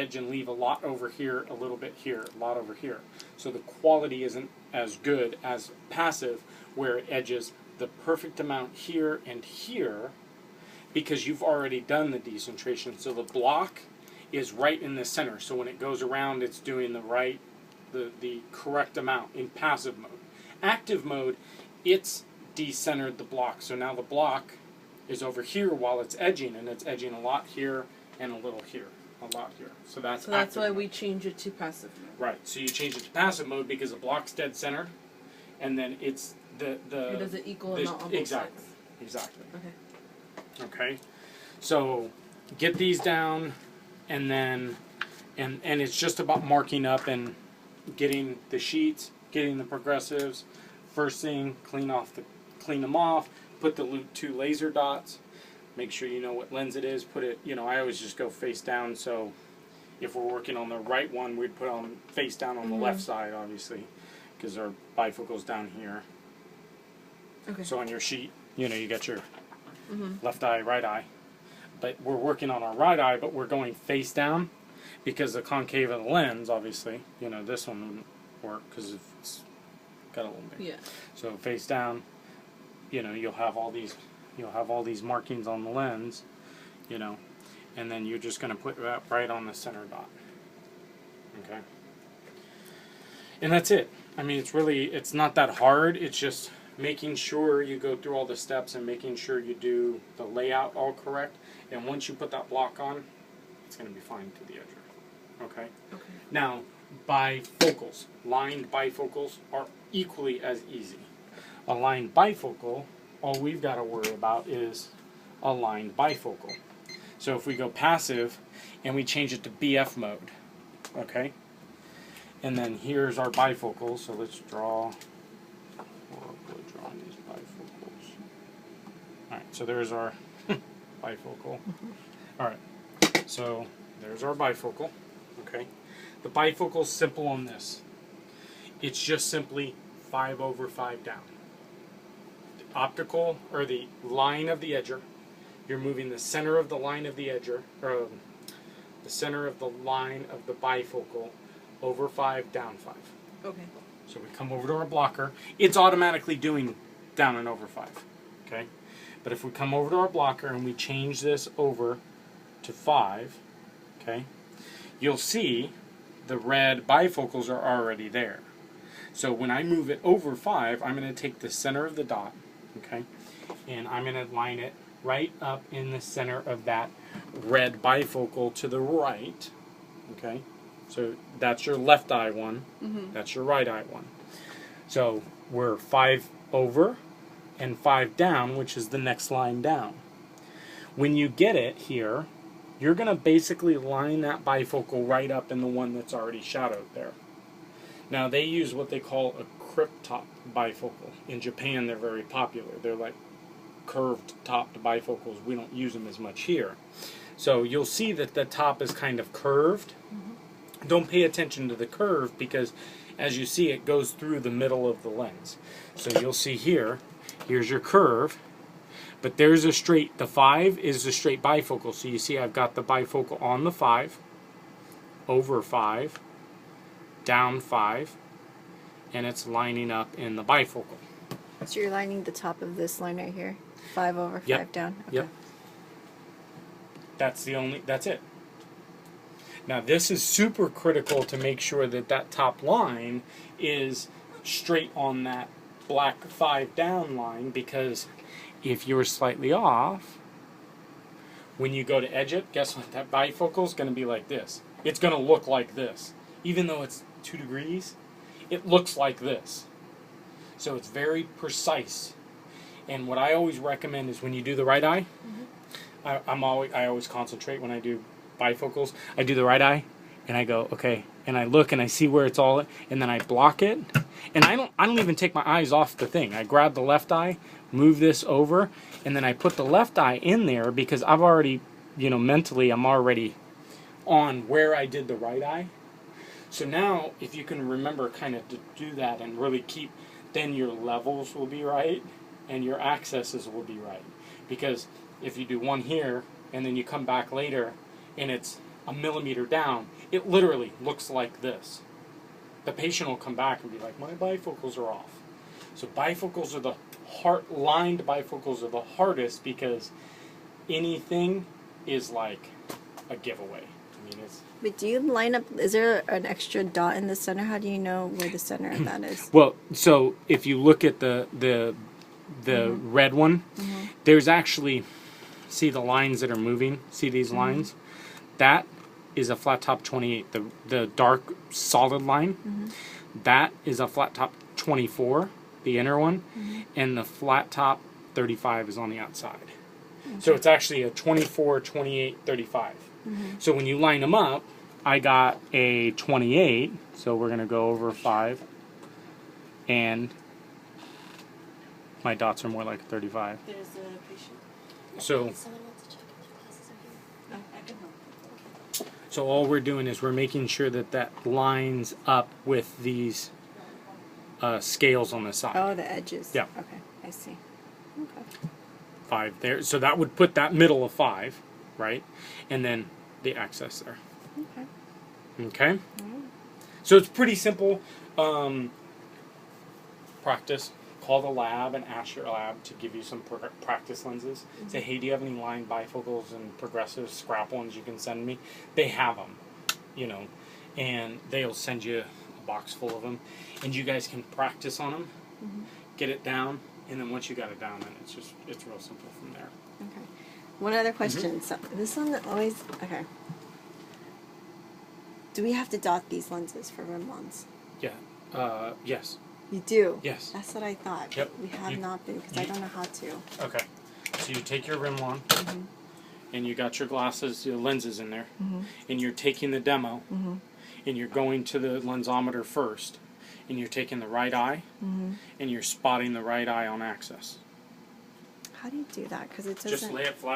edge and leave a lot over here, a little bit here, a lot over here. So the quality isn't as good as passive, where it edges the perfect amount here and here, because you've already done the decentration. So the block is right in the center. So when it goes around, it's doing the correct amount in passive mode. Active mode, it's decentered the block. So now the block is over here while it's edging, and it's edging a lot here and a little here, a lot here. So that's why we change it to passive mode. Right. So you change it to passive mode because the block's dead centered, and then it's it does it equal amount on both sides. Exactly. Okay. Okay. So get these down, and then and it's just about marking up and getting the sheets, getting the progressives. First thing, clean them off. Put the 2 laser dots. Make sure you know what lens it is. Put it. I always just go face down. So if we're working on the right one, we'd put on face down on the left side, obviously, because our bifocal's down here. Okay. So on your sheet, you got your left eye, right eye. But we're working on our right eye, but we're going face down because the concave of the lens, obviously, this one wouldn't work because it's got a little bit. Yeah. So face down, you'll have all these markings on the lens, and then you're just going to put that right on the center dot. Okay. And that's it. I mean, it's not that hard. It's just making sure you go through all the steps and making sure you do the layout all correct. And once you put that block on, it's going to be fine to the edger. Okay? Okay. Now, bifocals, lined bifocals are equally as easy. A lined bifocal, all we've got to worry about is a lined bifocal. So if we go passive and we change it to BF mode, okay? And then here's our bifocals, so let's draw. We're drawing these bifocals. All right, so there's our bifocal. All right, so there's our bifocal, okay? The bifocal's simple on this. It's just simply 5/5 down. The optical, or the line of the edger, you're moving the center of the line of the edger, or the center of the line of the bifocal over 5, down 5. Okay. So we come over to our blocker. It's automatically doing down and over 5. Okay? But if we come over to our blocker and we change this over to 5, okay, you'll see the red bifocals are already there. So when I move it over 5, I'm going to take the center of the dot, okay, and I'm going to line it right up in the center of that red bifocal to the right, okay? So that's your left eye one, that's your right eye one. So we're 5 over and 5 down, which is the next line down. When you get it here, you're going to basically line that bifocal right up in the one that's already shadowed there. Now they use what they call a crypt-top bifocal. In Japan they're very popular. They're like curved topped bifocals. We don't use them as much here. So you'll see that the top is kind of curved. Don't pay attention to the curve because as you see it goes through the middle of the lens. So you'll see here, here's your curve, but there's a straight, the 5 is the straight bifocal. So you see I've got the bifocal on the 5, over 5, down 5, and it's lining up in the bifocal. So you're lining the top of this line right here, 5 over, 5 down. Okay. Yep. That's it. Now this is super critical to make sure that that top line is straight on that black 5 down line, because if you're slightly off, when you go to edge it, guess what? That bifocal is going to be like this. It's going to look like this. Even though it's 2 degrees, it looks like this. So it's very precise. And what I always recommend is when you do the right eye, I always concentrate when I do bifocals. I do the right eye, and I go, okay, and I look and I see where it's all, and then I block it, and I don't even take my eyes off the thing. I grab the left eye, move this over, and then I put the left eye in there because I've already, mentally I'm already on where I did the right eye. So now, if you can remember kind of to do that and really keep, then your levels will be right and your accesses will be right. Because if you do one here and then you come back later and it's a millimeter down, it literally looks like this. The patient will come back and be like, my bifocals are off. So bifocals are lined bifocals are the hardest because anything is like a giveaway. I mean, it's... But do you line up, is there an extra dot in the center? How do you know where the center of that is? Well, so if you look at the red one, there's actually, see the lines that are moving? See these lines? That is a flat top 28, the dark solid line. That is a flat top 24, the inner one, and the flat top 35 is on the outside. So it's actually a 24, 28, 35. So when you line them up, I got a 28, so we're going to go over 5, and my dots are more like a 35. There's a patient. So, Someone wants to check if their glasses are here. I can help. so all we're doing is we're making sure that that lines up with these scales on the side. Oh, the edges. Yeah. Okay, I see. Okay. 5 there. So that would put that middle of 5, right? And then the excess there. Okay. Okay? So it's pretty simple. Practice. Call the lab and ask your lab to give you some practice lenses. Say, hey, do you have any line bifocals and progressive scrap ones you can send me? They have them, you know, and they'll send you a box full of them. And you guys can practice on them, get it down, and then once you got it down, then it's real simple from there. Okay. One other question. So this one always, okay. Do we have to dot these lenses for rim lens? Yeah. Yes. You do? Yes. That's what I thought. Yep. We have You- not been, because I don't know how to. Okay. So you take your rim on, and you got your glasses, your lenses in there, and you're taking the demo, and you're going to the lensometer first, and you're taking the right eye, and you're spotting the right eye on axis. How do you do that? Because it doesn't. Just lay it flat